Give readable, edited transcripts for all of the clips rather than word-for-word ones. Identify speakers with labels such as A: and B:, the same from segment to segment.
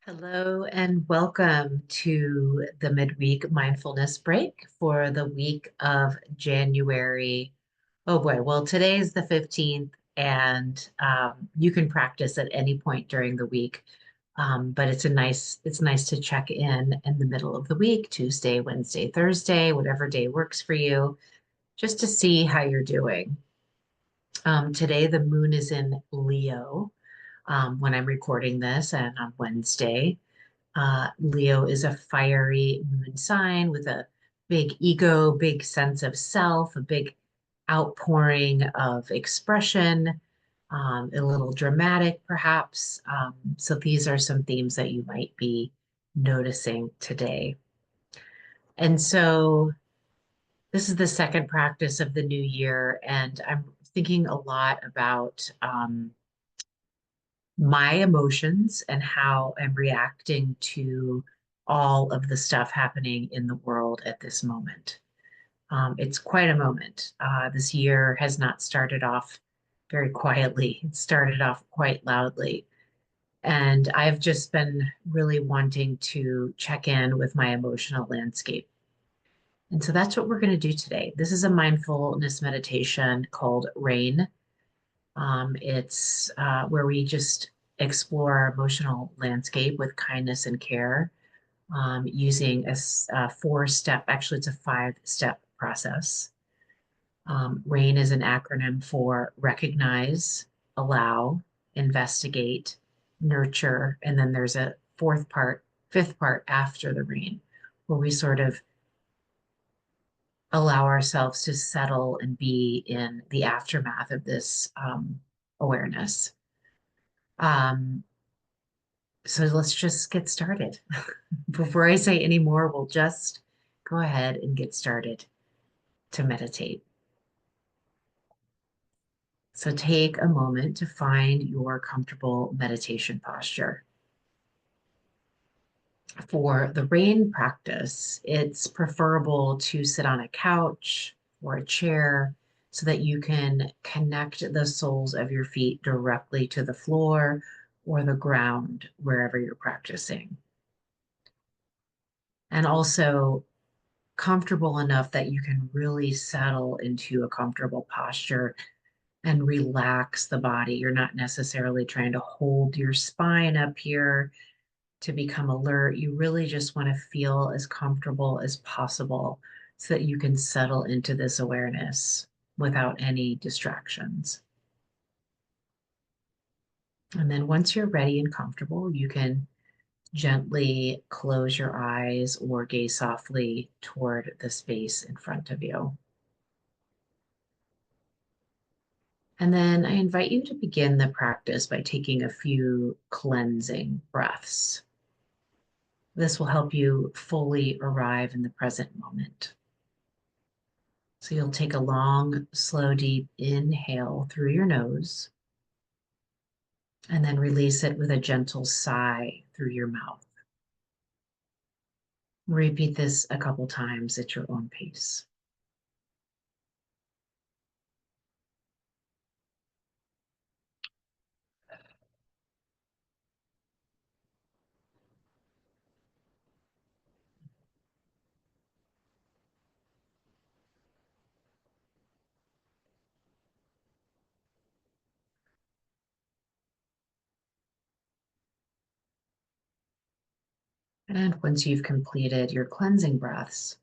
A: Hello and welcome to the midweek mindfulness break for the week of January. Oh boy, well, today is the 15th, and you can practice at any point during the week. But it's nice to check in the middle of the week, Tuesday, Wednesday, Thursday, whatever day works for you, just to see how you're doing. Today, the moon is in Leo when I'm recording this, and on Wednesday. Leo is a fiery moon sign with a big ego, big sense of self, a big outpouring of expression, a little dramatic perhaps. So these are some themes that you might be noticing today. And so this is the second practice of the new year, and I'm thinking a lot about my emotions and how I'm reacting to all of the stuff happening in the world at this moment. It's quite a moment. This year has not started off very quietly, it started off quite loudly. And I've just been really wanting to check in with my emotional landscape. And so that's what we're going to do today. This is a mindfulness meditation called RAIN. It's where we just explore our emotional landscape with kindness and care, using a four-step, actually, it's a five-step process. RAIN is an acronym for recognize, allow, investigate, nurture, and then there's a fifth part after the RAIN, where we sort of allow ourselves to settle and be in the aftermath of this awareness. Um, so let's just get started. Before I say any more, we'll just go ahead and get started to meditate. So take a moment to find your comfortable meditation posture. For the RAIN practice, it's preferable to sit on a couch or a chair so that you can connect the soles of your feet directly to the floor or the ground wherever you're practicing. And also comfortable enough that you can really settle into a comfortable posture and relax the body. You're not necessarily trying to hold your spine up here to become alert. You really just want to feel as comfortable as possible so that you can settle into this awareness without any distractions. And then once you're ready and comfortable, you can gently close your eyes or gaze softly toward the space in front of you. And then I invite you to begin the practice by taking a few cleansing breaths. This will help you fully arrive in the present moment. So you'll take a long, slow, deep inhale through your nose and then release it with a gentle sigh through your mouth. Repeat this a couple times at your own pace. And once you've completed your cleansing breaths,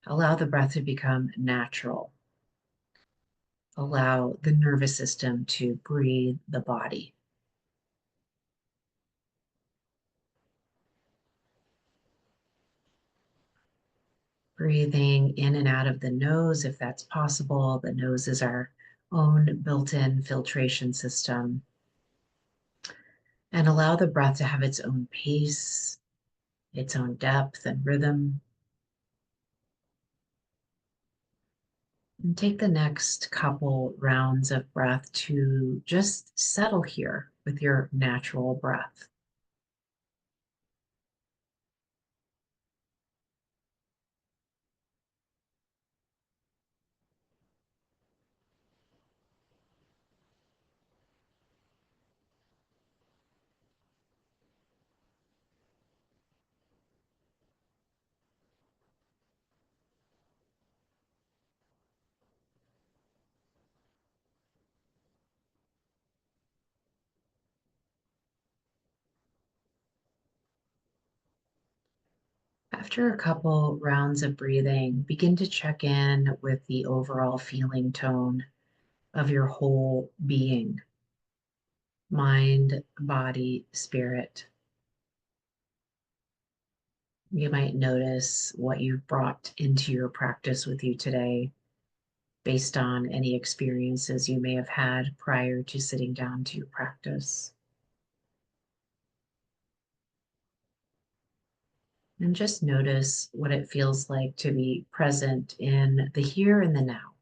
A: allow the breath to become natural. Allow the nervous system to breathe the body. Breathing in and out of the nose if that's possible. The nose is our own built-in filtration system. And allow the breath to have its own pace, its own depth and rhythm. And take the next couple rounds of breath to just settle here with your natural breath. After a couple rounds of breathing, begin to check in with the overall feeling tone of your whole being, mind, body, spirit. You might notice what you've brought into your practice with you today based on any experiences you may have had prior to sitting down to your practice. And just notice what it feels like to be present in the here and the now.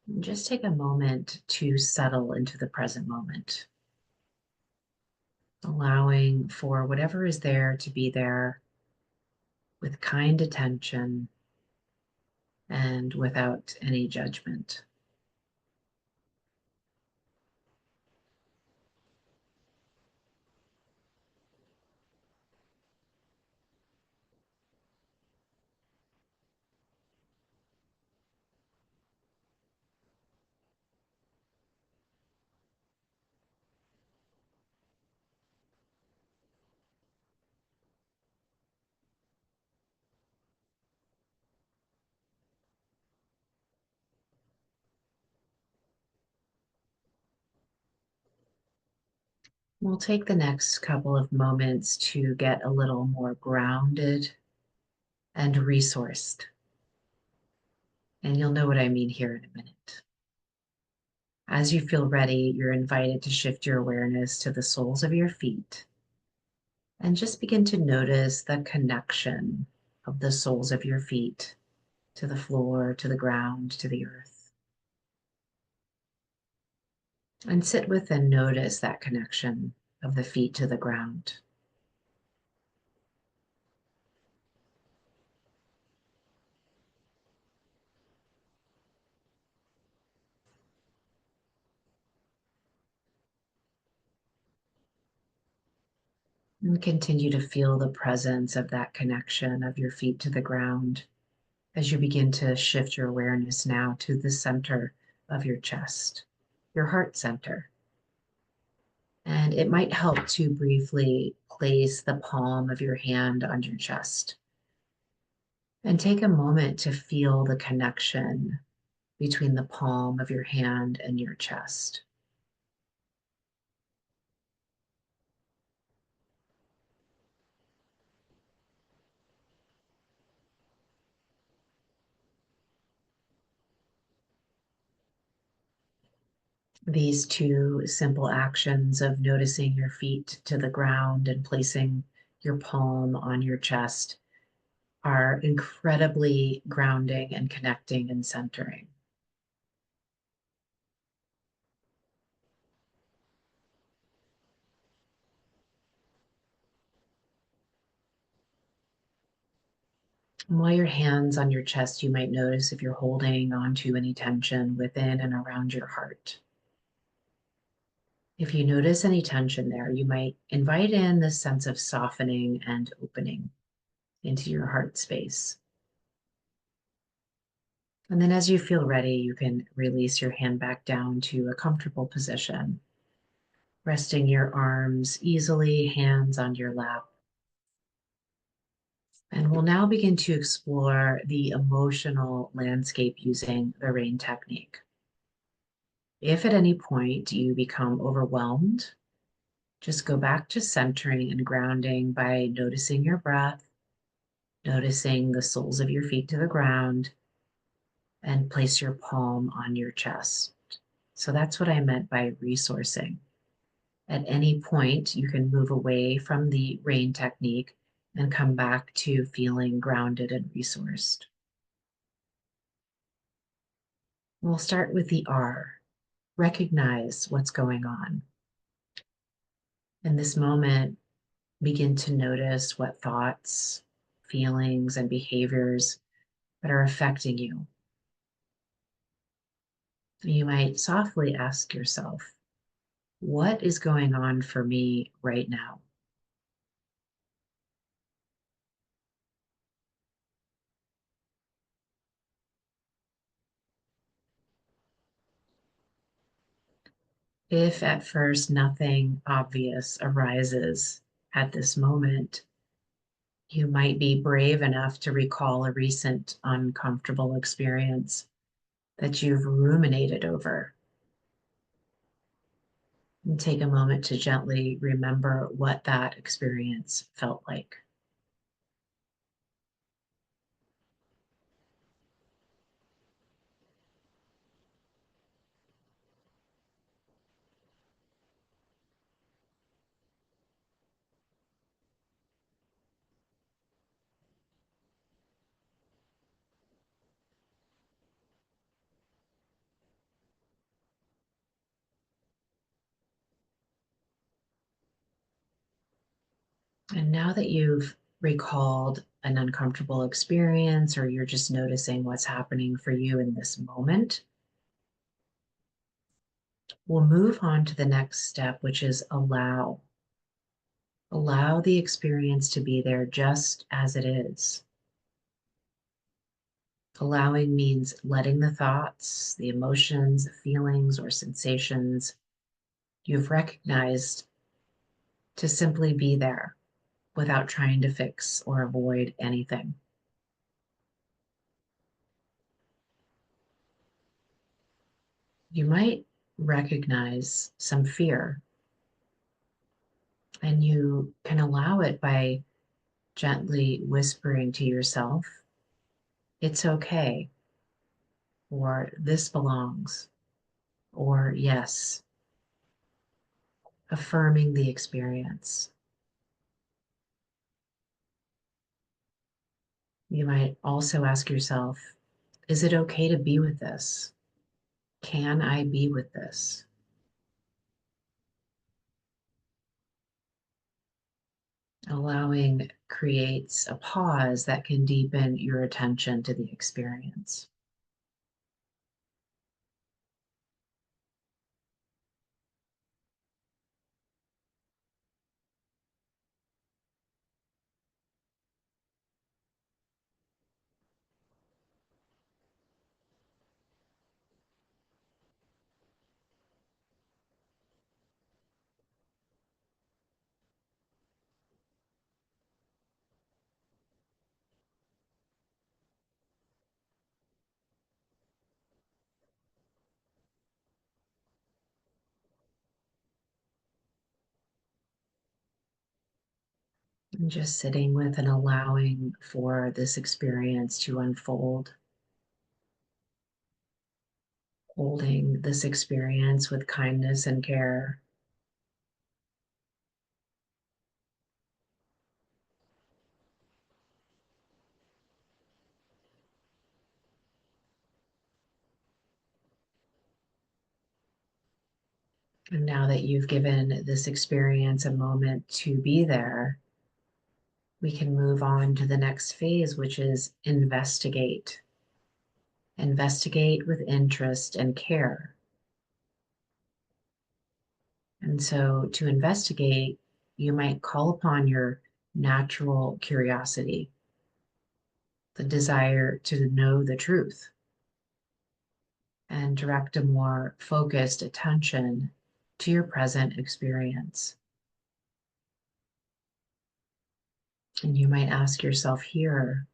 A: And just take a moment to settle into the present moment, allowing for whatever is there to be there with kind attention and without any judgment. We'll take the next couple of moments to get a little more grounded and resourced. And you'll know what I mean here in a minute. As you feel ready, you're invited to shift your awareness to the soles of your feet and just begin to notice the connection of the soles of your feet to the floor, to the ground, to the earth. And sit with and notice that connection of the feet to the ground. And continue to feel the presence of that connection of your feet to the ground as you begin to shift your awareness now to the center of your chest, your heart center. And it might help to briefly place the palm of your hand on your chest and take a moment to feel the connection between the palm of your hand and your chest. These two simple actions of noticing your feet to the ground and placing your palm on your chest are incredibly grounding and connecting and centering. And while your hands on your chest, you might notice if you're holding onto any tension within and around your heart. If you notice any tension there, you might invite in this sense of softening and opening into your heart space. And then as you feel ready, you can release your hand back down to a comfortable position, resting your arms easily, hands on your lap. And we'll now begin to explore the emotional landscape using the rain technique. If at any point you become overwhelmed, just go back to centering and grounding by noticing your breath, noticing the soles of your feet to the ground, and place your palm on your chest. So that's what I meant by resourcing. At any point, you can move away from the rain technique and come back to feeling grounded and resourced. We'll start with the R. Recognize what's going on. In this moment, begin to notice what thoughts, feelings, and behaviors that are affecting you. You might softly ask yourself, what is going on for me right now? If at first nothing obvious arises at this moment, you might be brave enough to recall a recent uncomfortable experience that you've ruminated over. And take a moment to gently remember what that experience felt like. And now that you've recalled an uncomfortable experience, or you're just noticing what's happening for you in this moment, we'll move on to the next step, which is allow. Allow the experience to be there just as it is. Allowing means letting the thoughts, the emotions, the feelings, or sensations you've recognized to simply be there without trying to fix or avoid anything. You might recognize some fear, and you can allow it by gently whispering to yourself, "It's okay," or "This belongs," or "Yes," affirming the experience. You might also ask yourself, is it okay to be with this? Can I be with this? Allowing creates a pause that can deepen your attention to the experience. And just sitting with and allowing for this experience to unfold, holding this experience with kindness and care. And now that you've given this experience a moment to be there, we can move on to the next phase, which is investigate. Investigate with interest and care. And so to investigate, you might call upon your natural curiosity, the desire to know the truth, and direct a more focused attention to your present experience. And you might ask yourself here,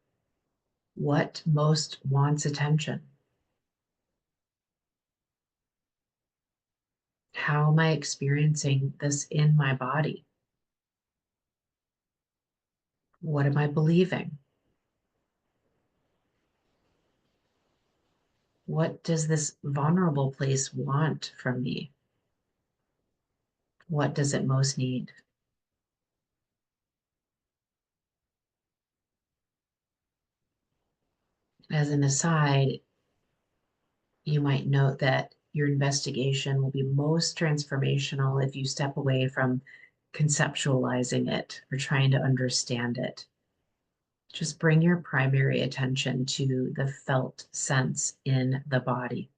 A: what most wants attention? How am I experiencing this in my body? What am I believing? What does this vulnerable place want from me? What does it most need? As an aside, you might note that your investigation will be most transformational if you step away from conceptualizing it or trying to understand it. Just bring your primary attention to the felt sense in the body.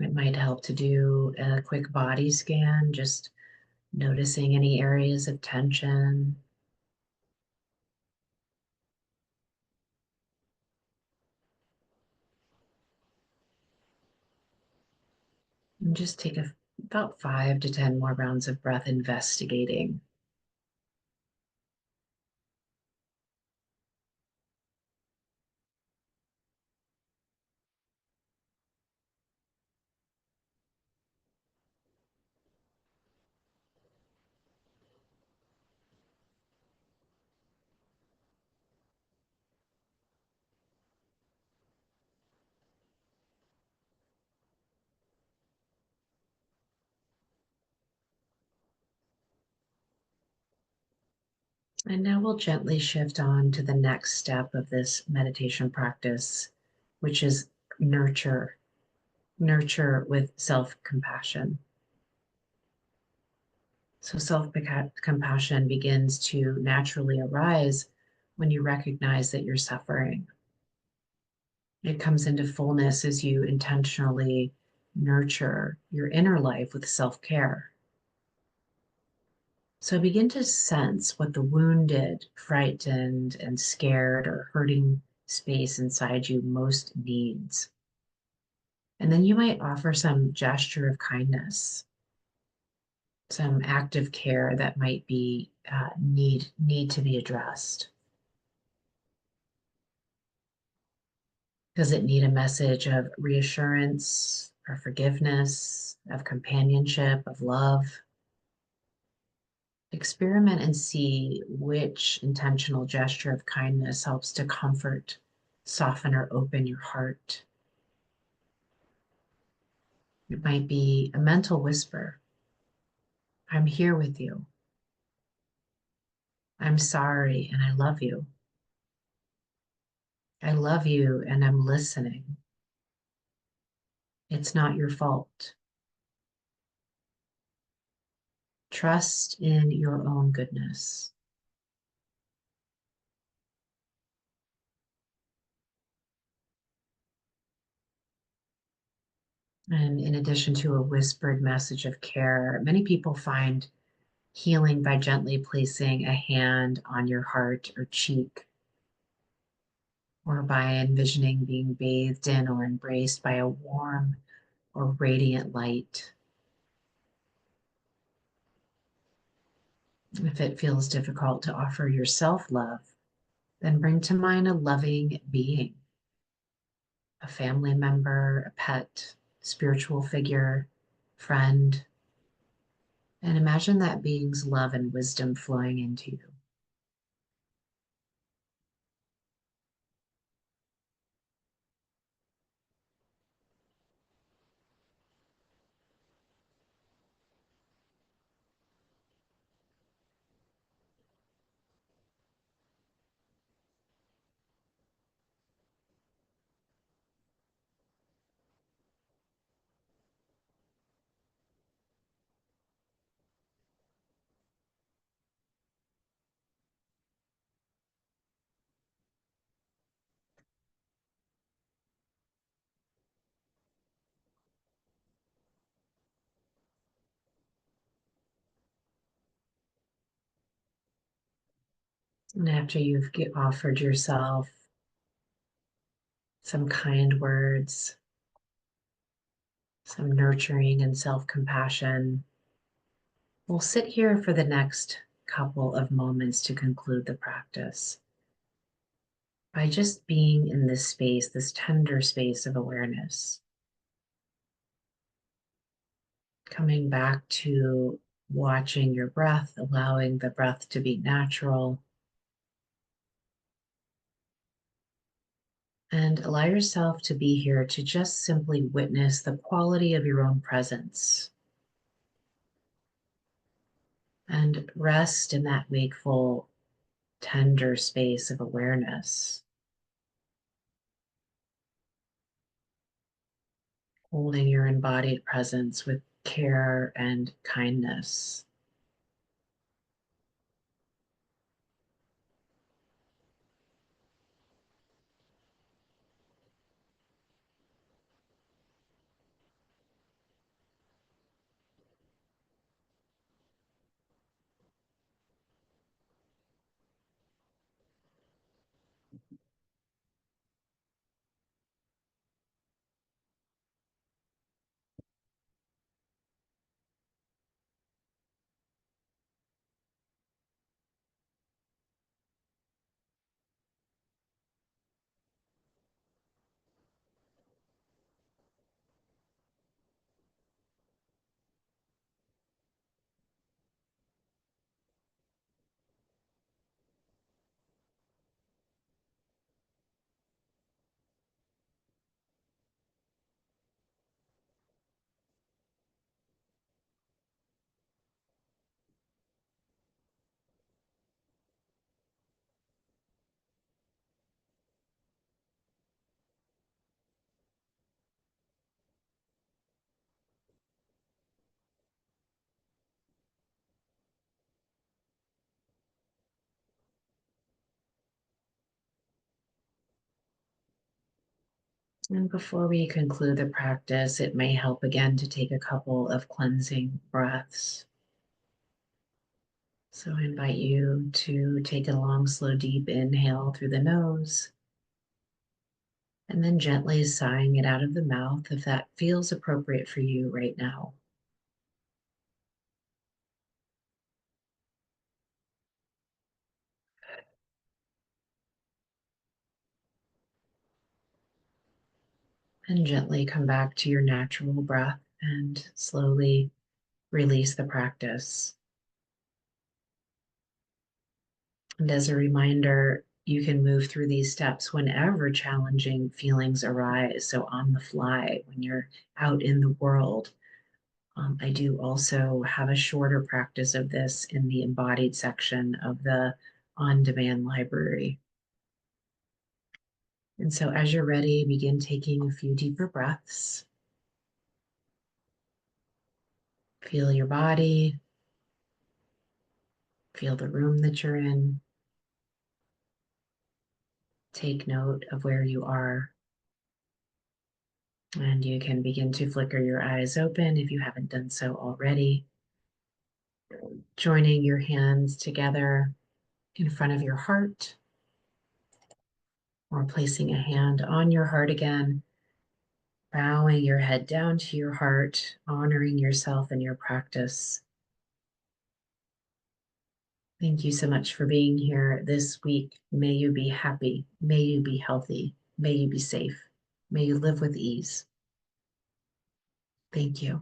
A: It might help to do a quick body scan, just noticing any areas of tension. And just take about 5 to 10 more rounds of breath investigating. And now we'll gently shift on to the next step of this meditation practice, which is nurture, nurture with self compassion. So, self compassion begins to naturally arise when you recognize that you're suffering. It comes into fullness as you intentionally nurture your inner life with self care. So begin to sense what the wounded, frightened, and scared or hurting space inside you most needs. And then you might offer some gesture of kindness, some active care that might be need to be addressed. Does it need a message of reassurance or forgiveness, of companionship, of love? Experiment and see which intentional gesture of kindness helps to comfort, soften, or open your heart. It might be a mental whisper. I'm here with you. I'm sorry and I love you. I love you and I'm listening. It's not your fault. Trust in your own goodness. And in addition to a whispered message of care, many people find healing by gently placing a hand on your heart or cheek, or by envisioning being bathed in or embraced by a warm or radiant light. If it feels difficult to offer yourself love, then bring to mind a loving being, a family member, a pet, spiritual figure, friend, and imagine that being's love and wisdom flowing into you. And after you've offered yourself some kind words, some nurturing and self compassion, we'll sit here for the next couple of moments to conclude the practice by just being in this space, this tender space of awareness, coming back to watching your breath, allowing the breath to be natural, and allow yourself to be here to just simply witness the quality of your own presence and rest in that wakeful, tender space of awareness, holding your embodied presence with care and kindness. And before we conclude the practice, it may help again to take a couple of cleansing breaths. So I invite you to take a long, slow, deep inhale through the nose, and then gently sighing it out of the mouth if that feels appropriate for you right now. And gently come back to your natural breath and slowly release the practice. And as a reminder, you can move through these steps whenever challenging feelings arise. So, on the fly, when you're out in the world. I do also have a shorter practice of this in the embodied section of the on demand library. And so, as you're ready, begin taking a few deeper breaths. Feel your body, feel the room that you're in. Take note of where you are. And you can begin to flicker your eyes open if you haven't done so already. Joining your hands together in front of your heart, or placing a hand on your heart again, bowing your head down to your heart, honoring yourself and your practice. Thank you so much for being here this week. May you be happy. May you be healthy. May you be safe. May you live with ease. Thank you.